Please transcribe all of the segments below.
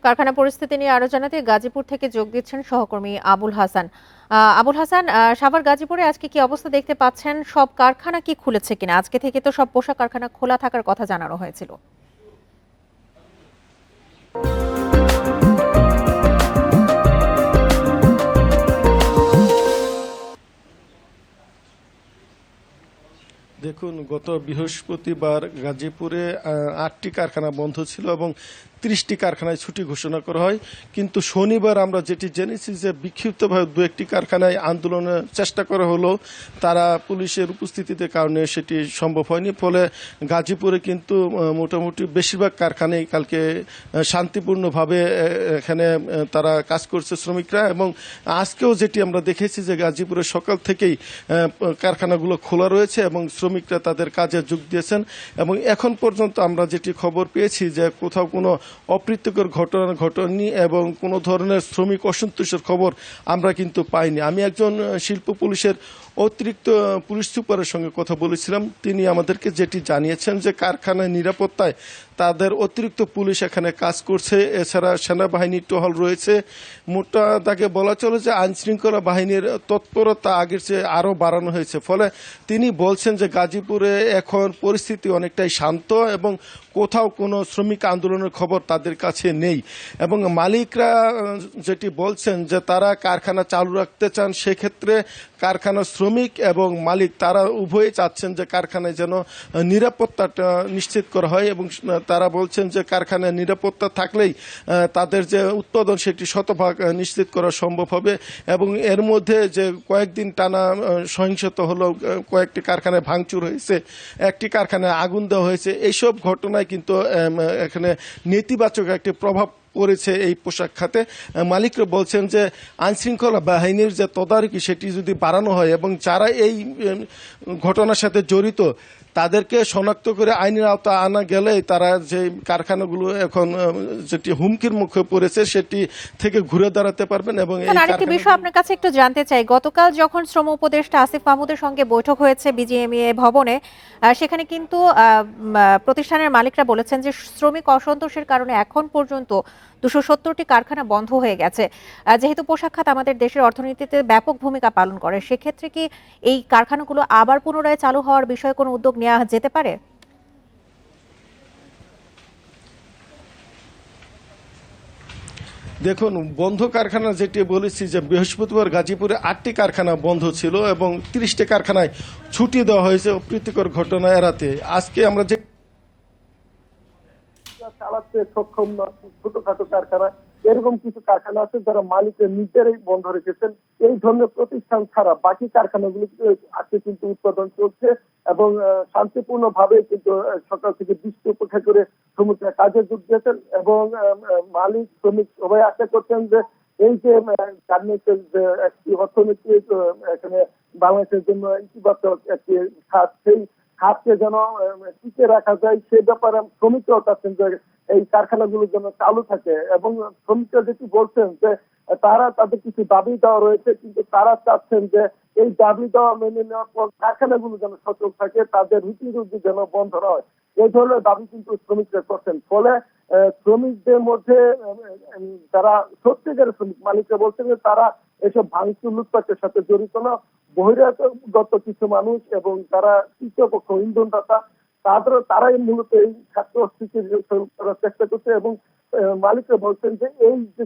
কারখানা পরিস্থিতি নিয়ে আরো জানাতে গাজীপুর থেকে যোগ দিচ্ছেন সহকর্মী আবুল হাসান। আবুল হাসান, সাভার গাজীপুরে আজকে কি অবস্থা দেখতে পাচ্ছেন? সব কারখানা কি খুলেছে কিনা? আজকে থেকে তো সব পোশাক কারখানা খোলা থাকার কথা জানানো হয়েছিল। দেখুন, গত বৃহস্পতিবার গাজীপুরে ৮টি কারখানা বন্ধ ছিল এবং ৩০টি কারখানায় ছুটি ঘোষণা করা হয়। কিন্তু শনিবার আমরা যেটি জেনেছি যে বিক্ষিপ্তভাবে দু একটি কারখানায় আন্দোলনের চেষ্টা করা হলো, তারা পুলিশের উপস্থিতিতে কারণে সেটি সম্ভব হয়নি। ফলে গাজীপুরে কিন্তু মোটামুটি বেশিরভাগ কারখানায় কালকে শান্তিপূর্ণভাবে এখানে তারা কাজ করছে শ্রমিকরা। এবং আজকেও যেটি আমরা দেখেছি যে গাজীপুরে সকাল থেকেই কারখানাগুলো খোলা রয়েছে এবং শ্রমিকরা তাদের কাজে যোগ দিয়েছেন। এবং এখন পর্যন্ত আমরা যেটি খবর পেয়েছি যে কোথাও কোনো অপ্রীতিকর ঘটনা ঘটেনি এবং কোনো ধরনের শ্রমিক অসন্তোষের খবর আমরা কিন্তু পাইনি। আমি একজন শিল্প পুলিশের অতিরিক্ত পুলিশ সুপারের সঙ্গে কথা বলেছিলাম। তিনি আমাদেরকে যেটি জানিয়েছেন যে কারখানায় নিরাপত্তায় তাদের অতিরিক্ত পুলিশ এখানে কাজ করছে, এছাড়া সেনাবাহিনী টহল রয়েছে। মোটা দাগে বলা চলে যে আইনশৃঙ্খলা বাহিনীর তৎপরতা আগের চেয়ে আরও বাড়ানো হয়েছে। ফলে তিনি বলছেন যে গাজীপুরে এখন পরিস্থিতি অনেকটাই শান্ত এবং কোথাও কোনো শ্রমিক আন্দোলনের খবর তাদের কাছে নেই। এবং মালিকরা যেটি বলছেন যে তারা কারখানা চালু রাখতে চান, সেক্ষেত্রে কারখানার শ্রমিক এবং মালিক তারা উভয়ই চাচ্ছেন যে কারখানায় যেন নিরাপত্তাটা নিশ্চিত করা হয়। এবং তারা বলছেন যে কারখানায় নিরাপত্তা থাকলেই তাদের যে উৎপাদন সেটি শতভাগ নিশ্চিত করা সম্ভব হবে। এবং এর মধ্যে যে কয়েকদিন টানা সহিংসতা হলো, কয়েকটি কারখানায় ভাঙচুর হয়েছে, একটি কারখানায় আগুন দেওয়া হয়েছে, এইসব ঘটনায় কিন্তু এখানে নেতিবাচক একটি প্রভাব পড়েছে এই পোশাক খাতে। মালিকরা বলছেন যে আইনশৃঙ্খলা বাহিনীর যে তদারকি সেটি যদি বাড়ানো হয় এবং যারা এই ঘটনার সাথে জড়িত তাদেরকে শনাক্ত করে আইনের আওতা আনা গেলে তারা যে কারখানাগুলো এখন যেটি হুমকির মুখে পড়েছে সেটি থেকে ঘুরে দাঁড়াতে পারবেন। এবং আরেকটি বিষয় আপনার কাছে একটু জানতে চাই, গতকাল যখন শ্রম উপদেষ্টা আসিফ মাহমুদের সঙ্গে বৈঠক হয়েছে বিজিএমইএ ভবনে, সেখানে কিন্তু প্রতিষ্ঠানের মালিকরা বলেছেন যে শ্রমিক অসন্তোষের কারণে এখন পর্যন্ত ২৭০টি কারখানা বন্ধ হয়ে গেছে। যেহেতু পোশাক খাত আমাদের দেশের অর্থনীতিতে ব্যাপক ভূমিকা পালন করে, সেক্ষেত্রে কি এই কারখানাগুলো আবার পুনরায় চালু হওয়ার বিষয়ে কোনো উদ্যোগ নেওয়া যেতে পারে? দেখুন, বন্ধ কারখানা যেটি বলেছি যে বৃহস্পতিবার গাজীপুরে ৮টি কারখানা বন্ধ ছিল এবং ৩০টি কারখানায় ছুটি দেওয়া হয়েছে অপ্রীতিকর ঘটনা এড়াতে। আজকে আমরা যে চালাতে সক্ষম না ছোটখাটো কারখানা, এরকম কিছু কারখানা আছে যারা মালিকের নিজেরাই বন্ধ রেখেছেন। এই ধরনের প্রতিষ্ঠান ছাড়া বাকি কারখানাগুলো আজকে কিন্তু উৎপাদন চলছে এবং শান্তিপূর্ণ ভাবে কিন্তু সকাল থেকে বৃষ্টি উপেক্ষা করে শ্রমিকরা কাজে যোগ দিয়েছেন। এবং মালিক শ্রমিক সবাই আশা করছেন যে এই যে গার্মেন্টসের যে একটি অর্থনৈতিক এখানে বাংলাদেশের জন্য ইতিবাচক একটি খাত, সেই খাতকে যেন টিকে রাখা যায় সে ব্যাপারে শ্রমিকরাও চাচ্ছেন যে এই কারখানাগুলো যেন চালু থাকে। এবং শ্রমিকরা যেটি বলছেন যে তারা তাদের কিছু দাবি দেওয়া রয়েছে, কিন্তু তারা চাচ্ছেন যে এই দাবি দেওয়া মেনে নেওয়ার পর কারখানাগুলো যেন সচল থাকে, তাদের রুটি রুজি যেন বন্ধ না হয়, এই ধরনের দাবি কিন্তু শ্রমিকরা করছেন। ফলে শ্রমিকদের মধ্যে যারা সত্যিকারের শ্রমিক মালিকরা বলছেন যে তারা এসব ভাঙচুর লুটপাটের সাথে জড়িত না, বহিরাগত কিছু মানুষ এবং যারা তৃতীয় পক্ষ ইন্ধনদাতা তারাই মূলত এই ছাত্র স্থিতি করার চেষ্টা করছে। এবং মালিকরা বলছেন যে এই যে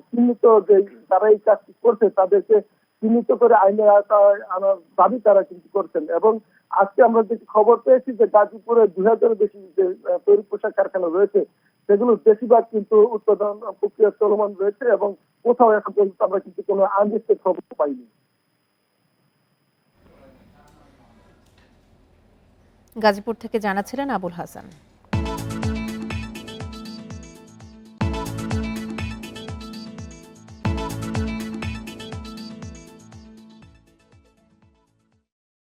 চিহ্নিত যে যারা এই কাজ করছে তাদেরকে চিহ্নিত করে আইনের আওতায় আনার দাবি তারা কিন্তু করছেন। এবং আজকে আমরা যে খবর পেয়েছি যে গাজীপুরে ২০০০-এর বেশি যে তৈরি পোশাক কারখানা রয়েছে সেগুলো বেশিরভাগ কিন্তু উৎপাদন প্রক্রিয়া চলমান রয়েছে এবং কোথাও এখন পর্যন্ত আমরা কিন্তু কোনো আনলিস্টেড খবর পাইনি। গাজীপুর থেকে জানাচ্ছিলেন আবুল হাসান।